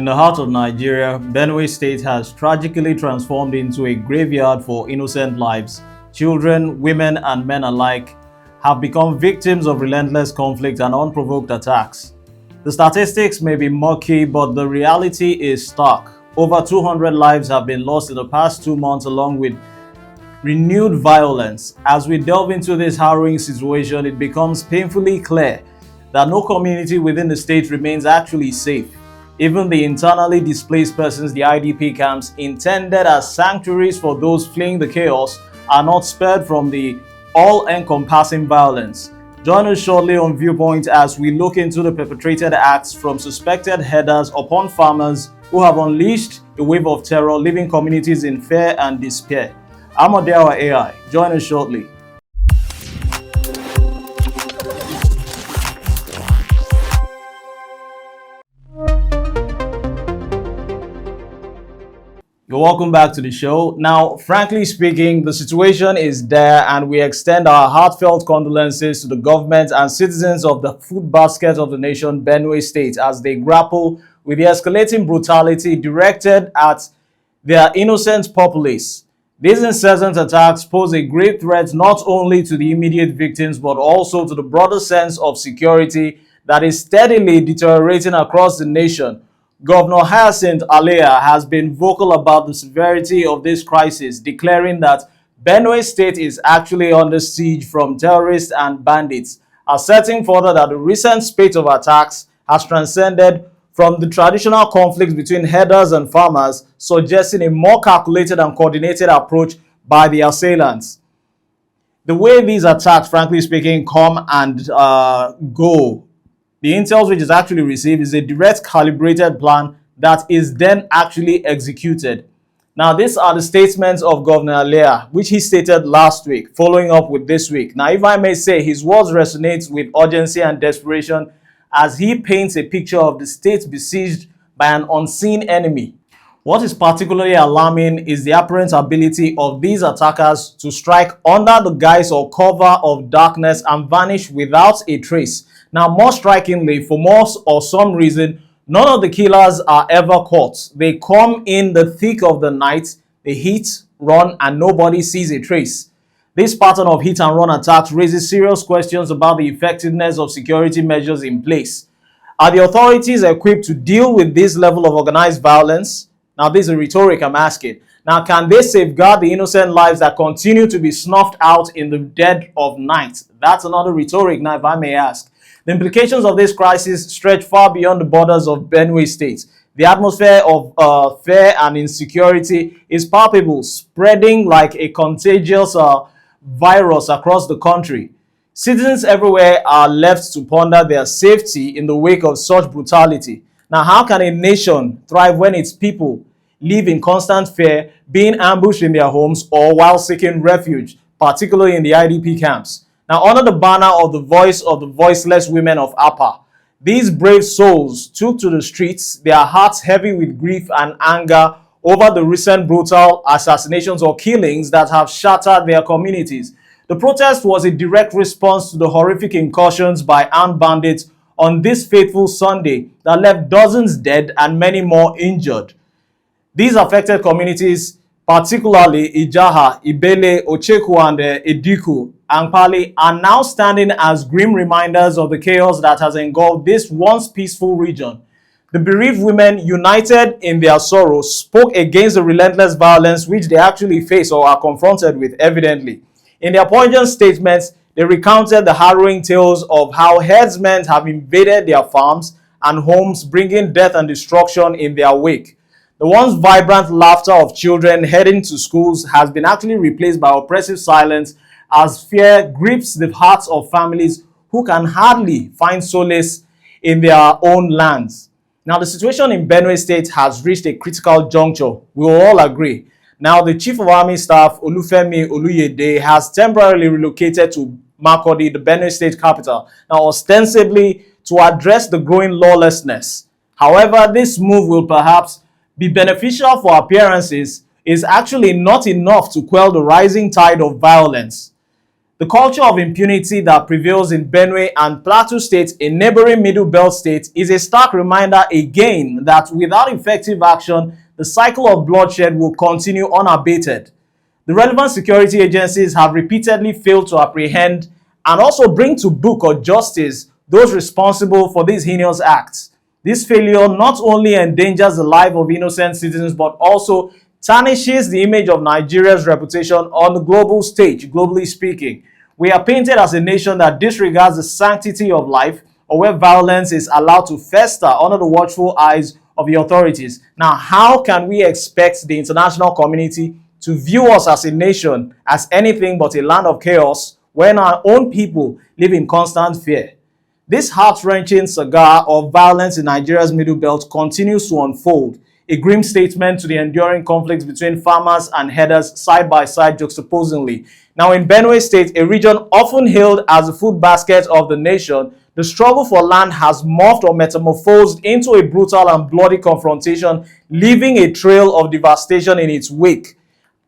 In the heart of Nigeria, Benue State has tragically transformed into a graveyard for innocent lives. Children, women, and men alike have become victims of relentless conflict and unprovoked attacks. The statistics may be murky, but the reality is stark. Over 200 lives have been lost in the past 2 months, along with renewed violence. As we delve into this harrowing situation, it becomes painfully clear that no community within the state remains actually safe. Even the internally displaced persons, the IDP camps, intended as sanctuaries for those fleeing the chaos, are not spared from the all-encompassing violence. Join us shortly on Viewpoint as we look into the perpetrated acts from suspected headers upon farmers who have unleashed a wave of terror, leaving communities in fear and despair. I'm Odeawa AI. Join us shortly. Welcome back to the show. Now, frankly speaking, the situation is there, and we extend our heartfelt condolences to the government and citizens of the food basket of the nation, Benue State, as they grapple with the escalating brutality directed at their innocent populace. These incessant attacks pose a great threat not only to the immediate victims, but also to the broader sense of security that is steadily deteriorating across the nation. Governor Hyacinth Alia has been vocal about the severity of this crisis, declaring that Benue State is actually under siege from terrorists and bandits, asserting further that the recent spate of attacks has transcended from the traditional conflicts between herders and farmers, suggesting a more calculated and coordinated approach by the assailants. The way these attacks, frankly speaking, come and go, the intel which is actually received is a direct calibrated plan that is then actually executed. Now, these are the statements of Governor Alia, which he stated last week, following up with this week. Now, if I may say, his words resonate with urgency and desperation as he paints a picture of the state besieged by an unseen enemy. What is particularly alarming is the apparent ability of these attackers to strike under the guise or cover of darkness and vanish without a trace. Now, more strikingly, for more or some reason, none of the killers are ever caught. They come in the thick of the night, they hit, run, and nobody sees a trace. This pattern of hit and run attacks raises serious questions about the effectiveness of security measures in place. Are the authorities equipped to deal with this level of organized violence? Now, this is a rhetoric I'm asking. Now, can they safeguard the innocent lives that continue to be snuffed out in the dead of night? That's another rhetoric, now, if I may ask. The implications of this crisis stretch far beyond the borders of Benue State. The atmosphere of fear and insecurity is palpable, spreading like a contagious virus across the country. Citizens everywhere are left to ponder their safety in the wake of such brutality. Now, how can a nation thrive when its people live in constant fear, being ambushed in their homes or while seeking refuge, particularly in the IDP camps? Now, under the banner of the voice of the voiceless women of Apa, these brave souls took to the streets, their hearts heavy with grief and anger over the recent brutal assassinations or killings that have shattered their communities. The protest was a direct response to the horrific incursions by armed bandits on this fateful Sunday that left dozens dead and many more injured. These affected communities, particularly Ijaha, Ibele, Ocheku, and Ediku, and Pali, are now standing as grim reminders of the chaos that has engulfed this once peaceful region. The bereaved women, united in their sorrow, spoke against the relentless violence which they actually face or are confronted with evidently. In their poignant statements, they recounted the harrowing tales of how herdsmen have invaded their farms and homes, bringing death and destruction in their wake. The once vibrant laughter of children heading to schools has been actually replaced by oppressive silence as fear grips the hearts of families who can hardly find solace in their own lands. Now, the situation in Benue State has reached a critical juncture. We will all agree. Now, the Chief of Army Staff, Olufemi Oluyede, has temporarily relocated to Makurdi, the Benue State capital, now ostensibly to address the growing lawlessness. However, this move will perhaps be beneficial for appearances, is actually not enough to quell the rising tide of violence. The culture of impunity that prevails in Benue and Plateau states, a neighboring Middle Belt state, is a stark reminder again that without effective action, the cycle of bloodshed will continue unabated. The relevant security agencies have repeatedly failed to apprehend and also bring to book or justice those responsible for these heinous acts. This failure not only endangers the life of innocent citizens but also tarnishes the image of Nigeria's reputation on the global stage, globally speaking. We are painted as a nation that disregards the sanctity of life or where violence is allowed to fester under the watchful eyes of the authorities. Now, how can we expect the international community to view us as a nation as anything but a land of chaos when our own people live in constant fear? This heart-wrenching saga of violence in Nigeria's Middle Belt continues to unfold, a grim statement to the enduring conflict between farmers and herders side by side juxtaposingly. Now, in Benue State, a region often hailed as the food basket of the nation, the struggle for land has morphed or metamorphosed into a brutal and bloody confrontation, leaving a trail of devastation in its wake.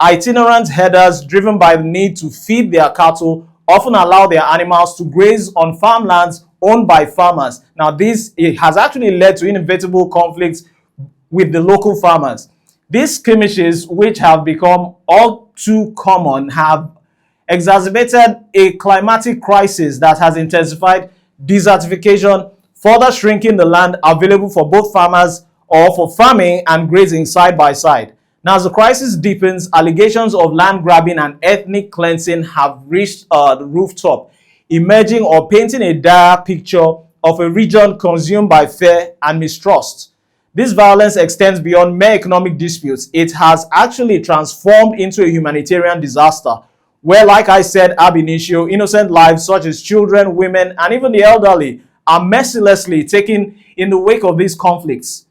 Itinerant herders, driven by the need to feed their cattle, often allow their animals to graze on farmlands owned by farmers. Now, this has actually led to inevitable conflicts with the local farmers. These skirmishes, which have become all too common, have exacerbated a climatic crisis that has intensified desertification, further shrinking the land available for both farmers or for farming and grazing side by side. Now, as the crisis deepens, allegations of land grabbing and ethnic cleansing have reached the rooftop, emerging or painting a dire picture of a region consumed by fear and mistrust. This violence extends beyond mere economic disputes. It has actually transformed into a humanitarian disaster, where, like I said ab initio, innocent lives such as children, women, and even the elderly are mercilessly taken in the wake of these conflicts.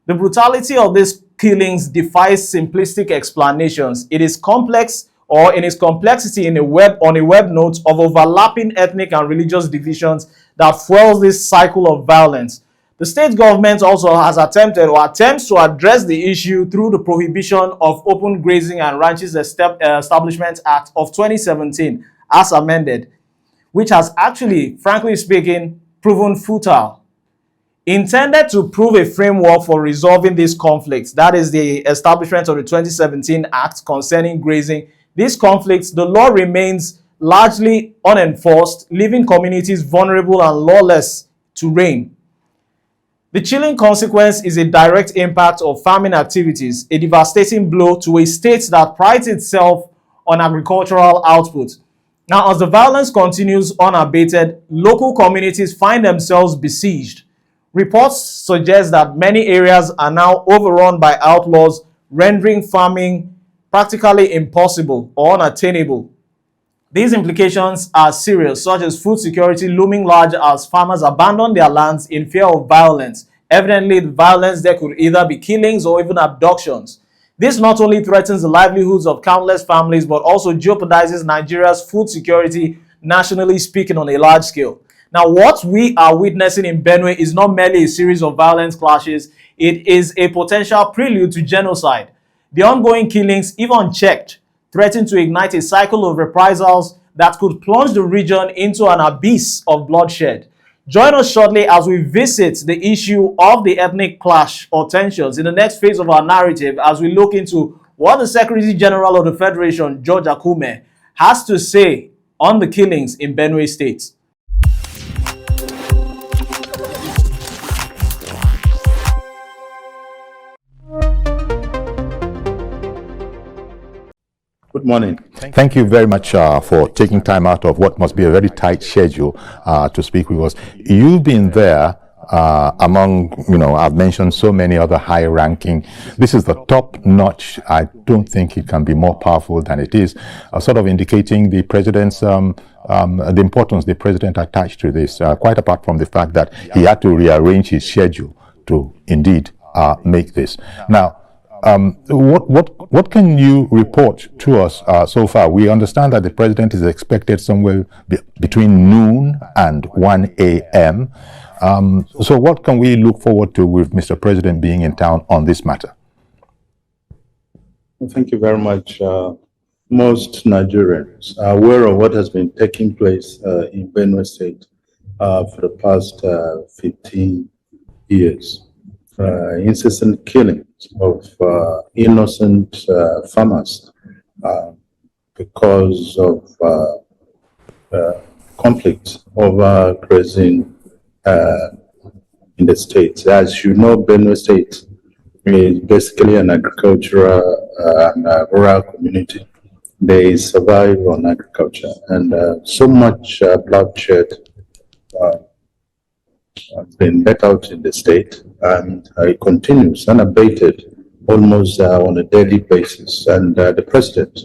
The brutality of these killings defies simplistic explanations. It is complex, or in its complexity on a web note of overlapping ethnic and religious divisions that fuels this cycle of violence. The state government also has attempted or attempts to address the issue through the Prohibition of Open Grazing and Ranches Establishment Act of 2017, as amended, which has actually, frankly speaking, proven futile. Intended to prove a framework for resolving these conflicts, that is the establishment of the 2017 Act concerning grazing, these conflicts, the law remains largely unenforced, leaving communities vulnerable and lawless to reign. The chilling consequence is a direct impact of farming activities, a devastating blow to a state that prides itself on agricultural output. Now, as the violence continues unabated, local communities find themselves besieged. Reports suggest that many areas are now overrun by outlaws, rendering farming practically impossible or unattainable. These implications are serious, such as food security looming large as farmers abandon their lands in fear of violence. Evidently, the violence there could either be killings or even abductions. This not only threatens the livelihoods of countless families, but also jeopardizes Nigeria's food security, nationally speaking, on a large scale. Now, what we are witnessing in Benue is not merely a series of violent clashes, it is a potential prelude to genocide. The ongoing killings, if unchecked, threaten to ignite a cycle of reprisals that could plunge the region into an abyss of bloodshed. Join us shortly as we visit the issue of the ethnic clash or tensions in the next phase of our narrative, as we look into what the Secretary General of the Federation, George Akume, has to say on the killings in Benue State. Good morning. Thank you very much for taking time out of what must be a very tight schedule to speak with us. You've been there among, I've mentioned so many other high-ranking. This is the top notch. I don't think it can be more powerful than it is, sort of indicating the president's the importance the president attached to this, quite apart from the fact that he had to rearrange his schedule to indeed make this. Now, what can you report to us so far? We understand that the president is expected somewhere between noon and 1 a.m. So what can we look forward to with Mr. President being in town on this matter? Thank you very much, most Nigerians are aware of what has been taking place in Benue State for the past 15 years. Incessant killings of innocent farmers because of conflict over grazing in the state. As you know, Benue State is basically an agricultural and rural community. They survive on agriculture, and so much bloodshed has been let out in the state, and it continues unabated almost on a daily basis. And the president,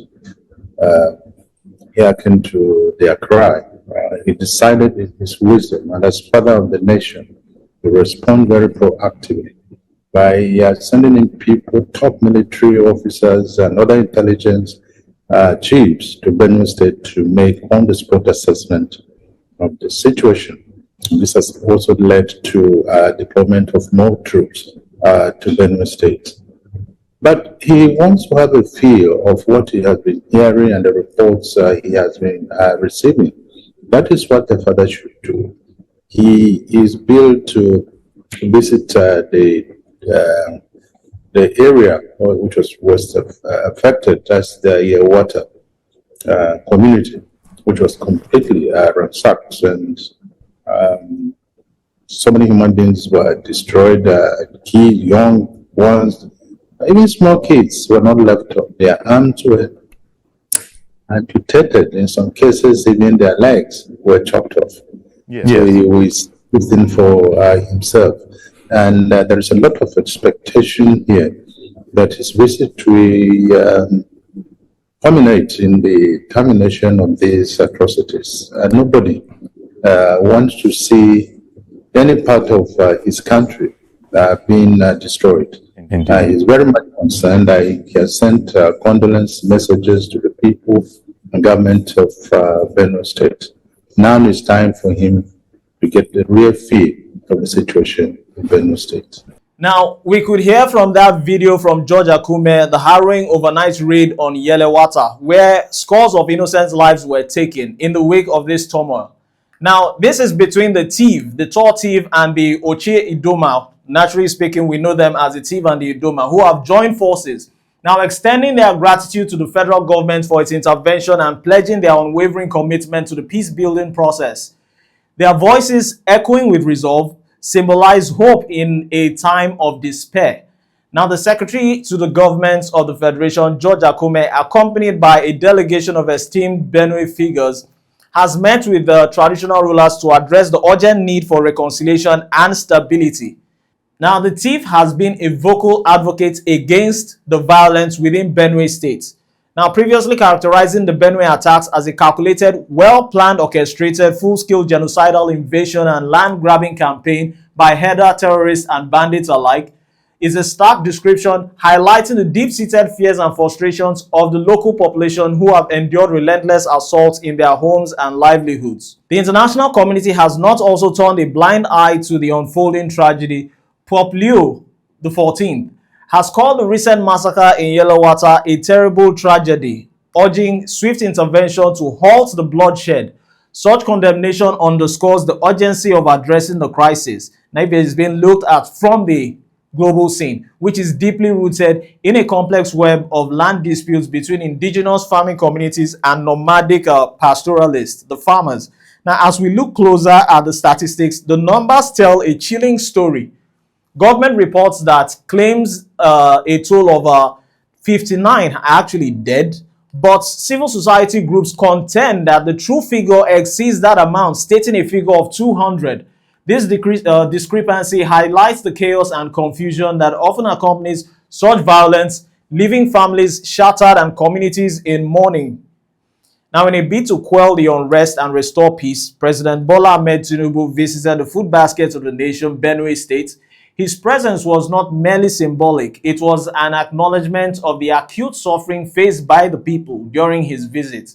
hearkened to their cry. He decided in his wisdom and as father of the nation to respond very proactively by sending in people, top military officers and other intelligence chiefs to Benue State to make on-the-spot assessment of the situation. This has also led to deployment of more troops to Benue State. But he wants to have a feel of what he has been hearing and the reports he has been receiving. That is what the father should do. He is billed to visit the area which was affected, as the Yelawata community, which was completely ransacked, and so many human beings were destroyed, key young ones, even small kids were not left up. Their arms were amputated. In some cases, even their legs were chopped off. Yes. So he was within for himself. And there is a lot of expectation here that his visit will culminate in the termination of these atrocities. Nobody wants to see any part of his country being destroyed. He's very much concerned. He has sent condolence messages to the people and government of Benue State. Now it's time for him to get the real feel of the situation in Benue State. Now, we could hear from that video from George Akume, the harrowing overnight raid on Yelewata, where scores of innocent lives were taken in the wake of this turmoil. Now, this is between the Tiv, the tall Tiv, and the Oche Idoma. Naturally speaking, we know them as the Tiv and the Idoma, who have joined forces, now extending their gratitude to the federal government for its intervention and pledging their unwavering commitment to the peace-building process. Their voices, echoing with resolve, symbolize hope in a time of despair. Now, the Secretary to the Government of the Federation, George Akume, accompanied by a delegation of esteemed Benue figures, has met with the traditional rulers to address the urgent need for reconciliation and stability. Now, the Tiv has been a vocal advocate against the violence within Benue State. Now, previously characterizing the Benue attacks as a calculated, well-planned, orchestrated, full-scale genocidal invasion and land-grabbing campaign by Haida terrorists and bandits alike, is a stark description highlighting the deep-seated fears and frustrations of the local population who have endured relentless assaults in their homes and livelihoods. The international community has not also turned a blind eye to the unfolding tragedy. Pope Leo XIV has called the recent massacre in Yelawata a terrible tragedy, urging swift intervention to halt the bloodshed. Such condemnation underscores the urgency of addressing the crisis. Now, it is being looked at from the global scene, which is deeply rooted in a complex web of land disputes between indigenous farming communities and nomadic pastoralists, the farmers. Now, as we look closer at the statistics, the numbers tell a chilling story. Government reports that claims a total of 59 are actually dead, but civil society groups contend that the true figure exceeds that amount, stating a figure of 200. This discrepancy highlights the chaos and confusion that often accompanies such violence, leaving families shattered and communities in mourning. Now, in a bid to quell the unrest and restore peace, President Bola Ahmed Tinubu visited the food basket of the nation, Benue State. His presence was not merely symbolic, it was an acknowledgement of the acute suffering faced by the people during his visit.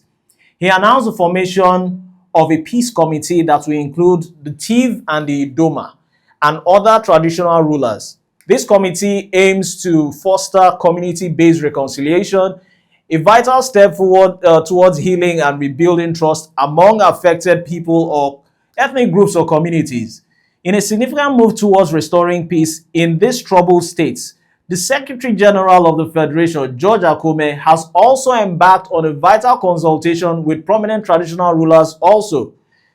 He announced the formation of a peace committee that will include the Tiv and the Idoma and other traditional rulers. This committee aims to foster community-based reconciliation, a vital step forward towards healing and rebuilding trust among affected people or ethnic groups or communities. In a significant move towards restoring peace in these troubled states, the Secretary General of the Federation, George Akume, has also embarked on a vital consultation with prominent traditional rulers also.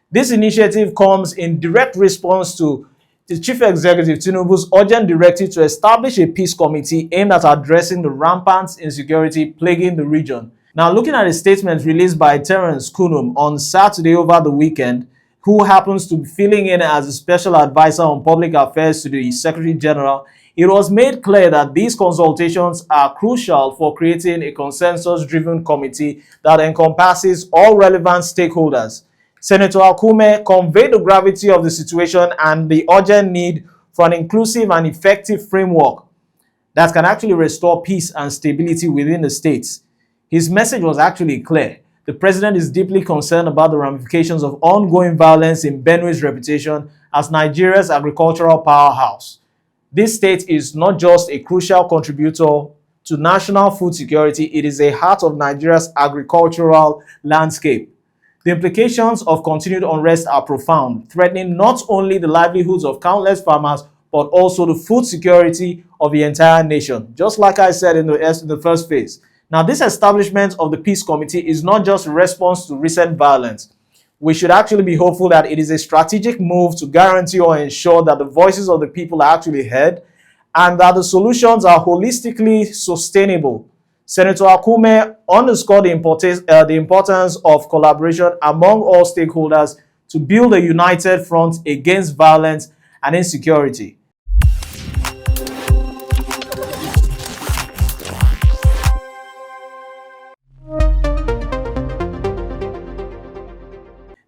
This initiative comes in direct response to the Chief Executive Tinubu's urgent directive to establish a peace committee aimed at addressing the rampant insecurity plaguing the region. Now, looking at a statement released by Terence Kunum on Saturday over the weekend, who happens to be filling in as a special advisor on public affairs to the Secretary General, it was made clear that these consultations are crucial for creating a consensus-driven committee that encompasses all relevant stakeholders. Senator Akume conveyed the gravity of the situation and the urgent need for an inclusive and effective framework that can actually restore peace and stability within the states. His message was actually clear. The president is deeply concerned about the ramifications of ongoing violence in Benue's reputation as Nigeria's agricultural powerhouse. This state is not just a crucial contributor to national food security, it is a heart of Nigeria's agricultural landscape. The implications of continued unrest are profound, threatening not only the livelihoods of countless farmers, but also the food security of the entire nation, just like I said in the first phase. Now, this establishment of the Peace Committee is not just a response to recent violence. We should actually be hopeful that it is a strategic move to guarantee or ensure that the voices of the people are actually heard and that the solutions are holistically sustainable. Senator Akume underscored the importance of collaboration among all stakeholders to build a united front against violence and insecurity.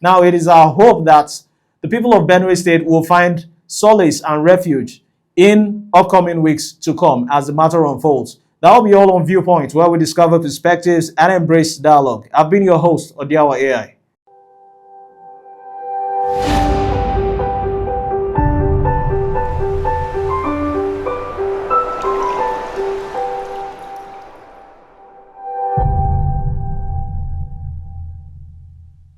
Now, it is our hope that the people of Benue State will find solace and refuge in upcoming weeks to come as the matter unfolds. That will be all on Viewpoint, where we discover perspectives and embrace dialogue. I've been your host, Odiawa AI.